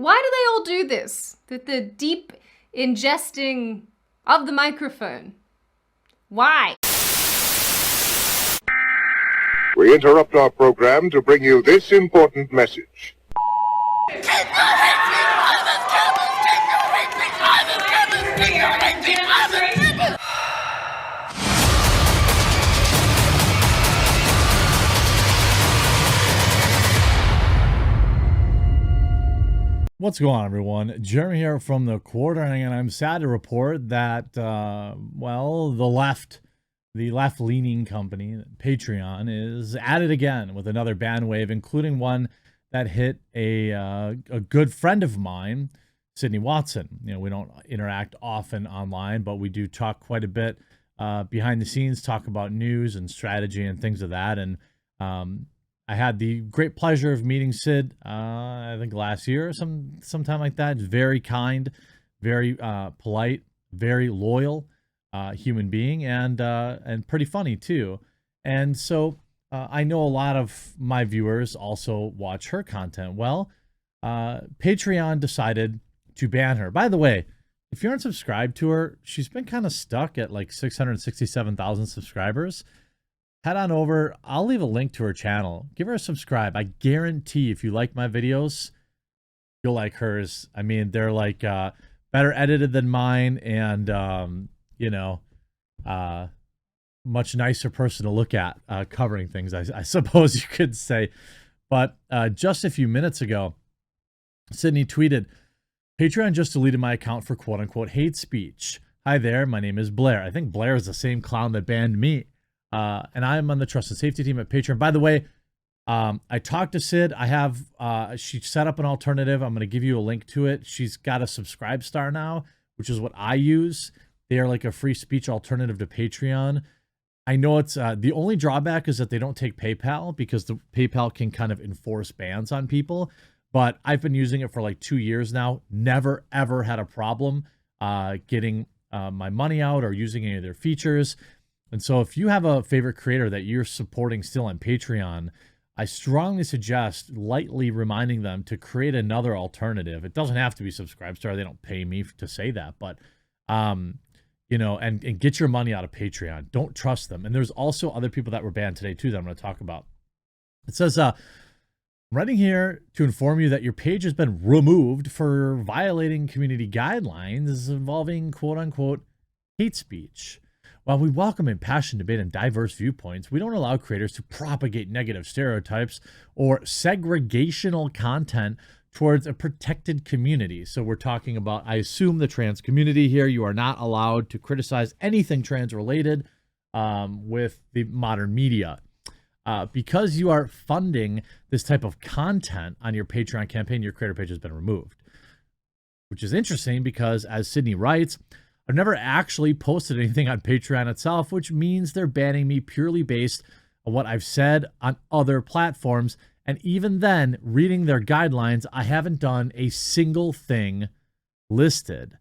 Why do they all do this? The deep ingesting of the microphone. Why? We interrupt our program to bring you this important message. What's going on, everyone? Jeremy here from the Quarter, and I'm sad to report that, well, the left-leaning company, Patreon, is at it again with another Banwave, including one that hit a good friend of mine, Sydney Watson. You know, we don't interact often online, but we do talk quite a bit behind the scenes, talk about news and strategy and things of that, and I had the great pleasure of meeting Sid, I think last year or sometime like that. Very kind, very polite, very loyal human being, and pretty funny too. And so I know a lot of my viewers also watch her content. Well, Patreon decided to ban her. By the way, if you aren't subscribed to her, she's been kind of stuck at like 667,000 subscribers. Head on over. I'll leave a link to her channel. Give her a subscribe. I guarantee if you like my videos, you'll like hers. I mean, they're like better edited than mine, and you know, much nicer person to look at covering things, I suppose you could say. But just a few minutes ago, Sydney tweeted, Patreon just deleted my account for quote-unquote hate speech. Hi there, my name is Blair. I think Blair is the same clown that banned me. And I'm on the trust and safety team at Patreon. By the way, I talked to Sid. I have, she set up an alternative. I'm going to give you a link to it. She's got a Subscribe Star now, which is what I use. They are like a free speech alternative to Patreon. I know it's, the only drawback is that they don't take PayPal, because the PayPal can kind of enforce bans on people. But I've been using it for like 2 years now. Never, ever had a problem getting my money out or using any of their features. And so if you have a favorite creator that you're supporting still on Patreon, I strongly suggest lightly reminding them to create another alternative. It doesn't have to be Subscribestar. They don't pay me to say that, but, you know, and get your money out of Patreon. Don't trust them. And there's also other people that were banned today too that I'm going to talk about. It says, I'm writing here to inform you that your page has been removed for violating community guidelines involving quote unquote hate speech. While we welcome impassioned debate and diverse viewpoints, we don't allow creators to propagate negative stereotypes or segregational content towards a protected community. So we're talking about, I assume, the trans community here. You are not allowed to criticize anything trans related with the modern media. Because you are funding this type of content on your Patreon campaign, your creator page has been removed. Which is interesting because, as Sydney writes, I've never actually posted anything on Patreon itself, which means they're banning me purely based on what I've said on other platforms. And even then, reading their guidelines, I haven't done a single thing listed.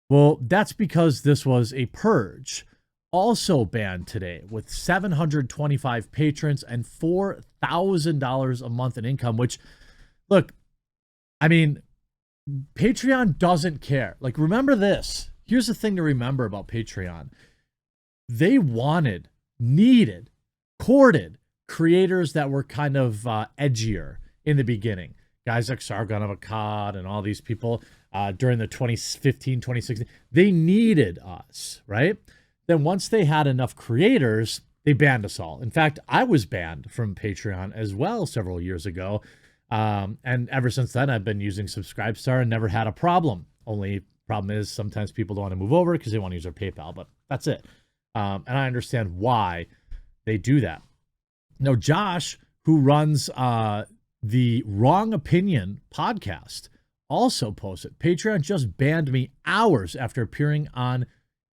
Well, that's because this was a purge. Also banned today with 725 patrons and $4,000 a month in income, which, look, I mean, Patreon doesn't care. Like, remember this. Here's the thing to remember about Patreon. They wanted, needed, courted creators that were kind of edgier in the beginning. Guys like Sargon of Akkad and all these people during the 2015, 2016. They needed us, right? Then once they had enough creators, they banned us all. In fact, I was banned from Patreon as well several years ago. And ever since then, I've been using Subscribestar and never had a problem. Only problem is sometimes people don't want to move over because they want to use their PayPal, but that's it. And I understand why they do that. Now, Josh, who runs the Wrong Opinion podcast, also posted, Patreon just banned me hours after appearing on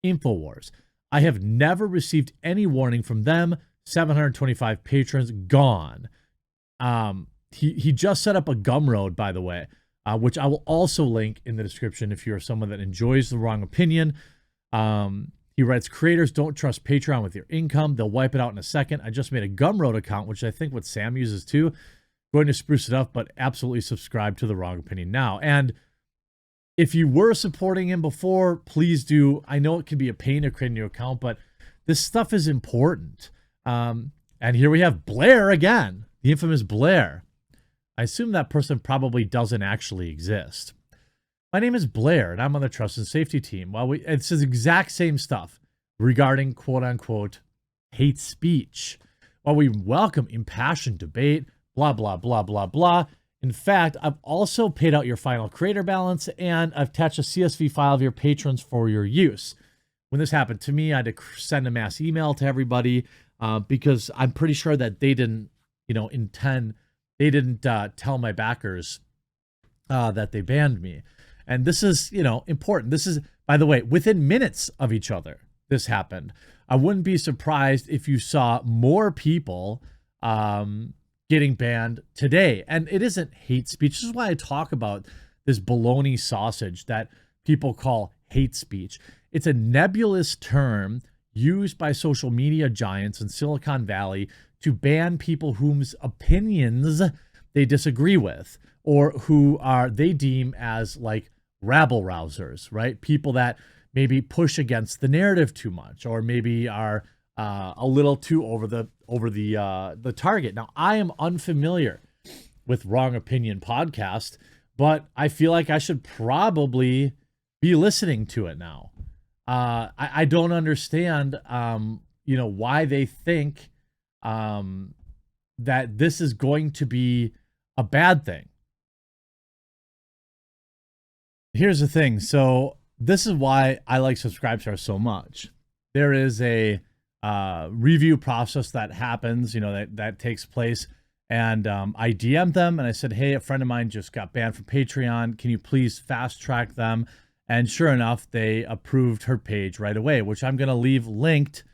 InfoWars. I have never received any warning from them. 725 patrons gone. He just set up a Gumroad, by the way, which I will also link in the description if you're someone that enjoys The Wrong Opinion. He writes, creators don't trust Patreon with your income. They'll wipe it out in a second. I just made a Gumroad account, which I think what Sam uses too. going to spruce it up, but absolutely subscribe to the Wrong Opinion now. And if you were supporting him before, please do. I know it can be a pain to create a new account, but this stuff is important. And here we have Blair again, the infamous Blair. I assume that person probably doesn't actually exist. My name is Blair, and I'm on the Trust and Safety team. It's the exact same stuff regarding quote-unquote hate speech. While we welcome impassioned debate, blah, blah, blah, blah, blah. In fact, I've also paid out your final creator balance, and I've attached a CSV file of your patrons for your use. When this happened to me, I had to send a mass email to everybody because I'm pretty sure that they didn't, tell my backers that they banned me. And this is, important. This is, by the way, within minutes of each other, this happened. I wouldn't be surprised if you saw more people getting banned today. And it isn't hate speech. This is why I talk about this baloney sausage that people call hate speech. It's a nebulous term used by social media giants in Silicon Valley to ban people whose opinions they disagree with, or who they deem as like rabble rousers, right? People that maybe push against the narrative too much, or maybe are a little too over the target. Now, I am unfamiliar with Wrong Opinion podcast, but I feel like I should probably be listening to it now. I don't understand, why they think that this is going to be a bad thing. Here's the thing. So this is why I like Subscribestar so much. There is a review process that happens, that takes place. And I DM'd them and I said, hey, a friend of mine just got banned from Patreon. Can you please fast track them? And sure enough, they approved her page right away, which I'm going to leave linked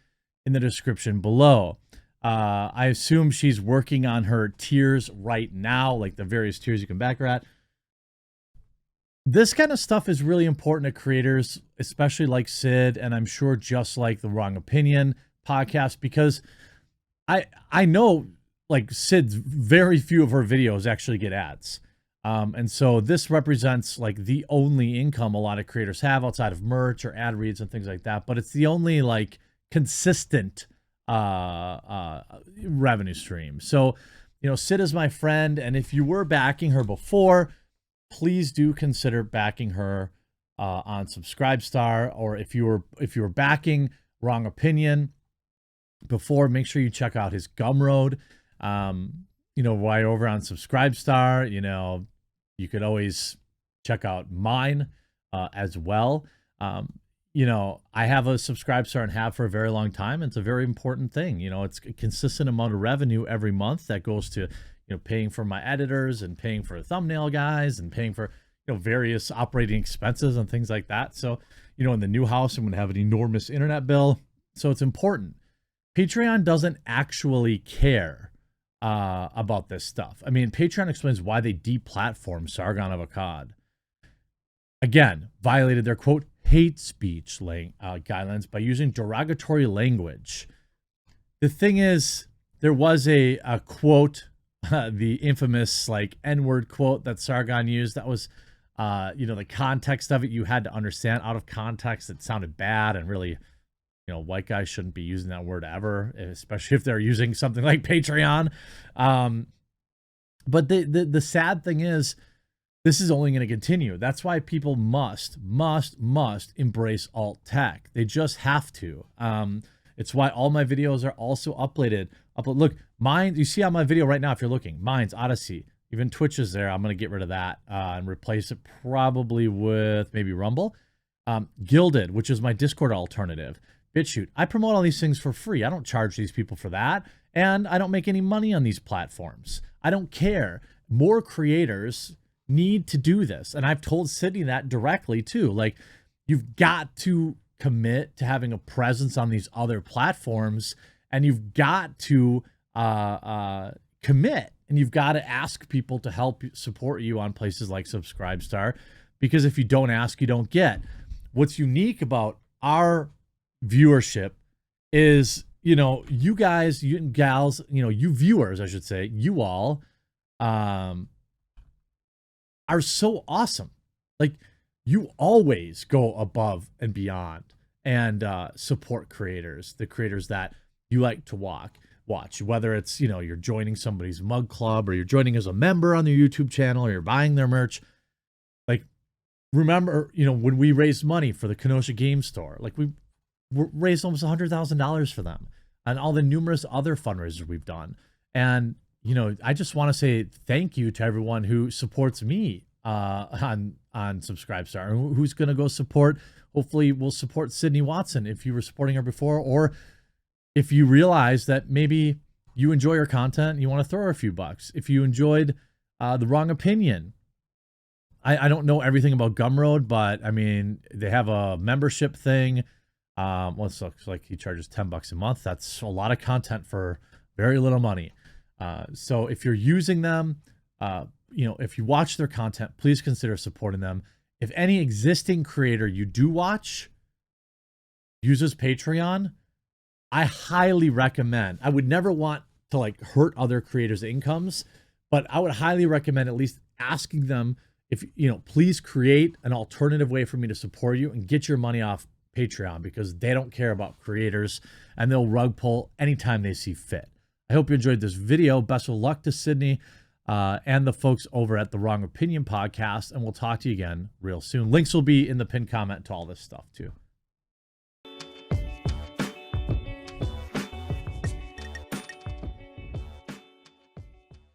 in the description below. I assume she's working on her tiers right now, like the various tiers you can back her at. This kind of stuff is really important to creators, especially like Sid, and I'm sure just like the Wrong Opinion podcast, because I know like Sid's very few of her videos actually get ads. And so this represents like the only income a lot of creators have outside of merch or ad reads and things like that. But it's the only like consistent revenue stream. So, Sid is my friend. And if you were backing her before, please do consider backing her on Subscribestar, or if you were backing Wrong Opinion before, make sure you check out his Gumroad. Right over on Subscribestar. You could always check out mine as well. I have a Subscribestar and have for a very long time. It's a very important thing. It's a consistent amount of revenue every month that goes to paying for my editors and paying for thumbnail guys and paying for, various operating expenses and things like that. So, in the new house, I'm going to have an enormous internet bill. So it's important. Patreon doesn't actually care about this stuff. I mean, Patreon explains why they deplatformed Sargon of Akkad. Again, violated their, quote, hate speech guidelines by using derogatory language. The thing is, there was a quote, the infamous like N-word quote that Sargon used. That was, the context of it you had to understand. Out of context, it sounded bad, and really, white guys shouldn't be using that word ever, especially if they're using something like Patreon. But the sad thing is, this is only going to continue. That's why people must embrace alt tech. They just have to. It's why all my videos are also uploaded. Look, mine, you see on my video right now, if you're looking, mine's Odyssey. Even Twitch is there. I'm going to get rid of that and replace it probably with maybe Rumble. Gilded, which is my Discord alternative. BitChute. I promote all these things for free. I don't charge these people for that. And I don't make any money on these platforms. I don't care. More creators need to do this. And I've told Sydney that directly too. Like, you've got to commit to having a presence on these other platforms, and you've got to commit, and you've got to ask people to help support you on places like Subscribestar, because if you don't ask, you don't get. What's unique about our viewership is, you guys, you and gals, you viewers, I should say, you all are so awesome. Like, you always go above and beyond and support creators, the creators that you like to watch, whether it's, you know, you're joining somebody's mug club, or you're joining as a member on their YouTube channel, or you're buying their merch. Like, remember, you know, when we raised money for the Kenosha Game Store, like, we raised almost $100,000 for them, and all the numerous other fundraisers we've done. And, you know, I just want to say thank you to everyone who supports me on Subscribestar, and who's going to go support. Hopefully we'll support Sydney Watson if you were supporting her before, or if you realize that maybe you enjoy her content and you want to throw her a few bucks. If you enjoyed The Wrong Opinion, I don't know everything about Gumroad, but I mean, they have a membership thing. Well, it looks like he charges $10 a month. That's a lot of content for very little money. So if you're using them, you know, if you watch their content, please consider supporting them. If any existing creator you do watch uses Patreon, I highly recommend. I would never want to like hurt other creators' incomes, but I would highly recommend at least asking them if, you know, please create an alternative way for me to support you and get your money off Patreon, because they don't care about creators and they'll rug pull anytime they see fit. I hope you enjoyed this video. Best of luck to Sydney and the folks over at The Wrong Opinion podcast, and we'll talk to you again real soon. Links will be in the pinned comment to all this stuff too.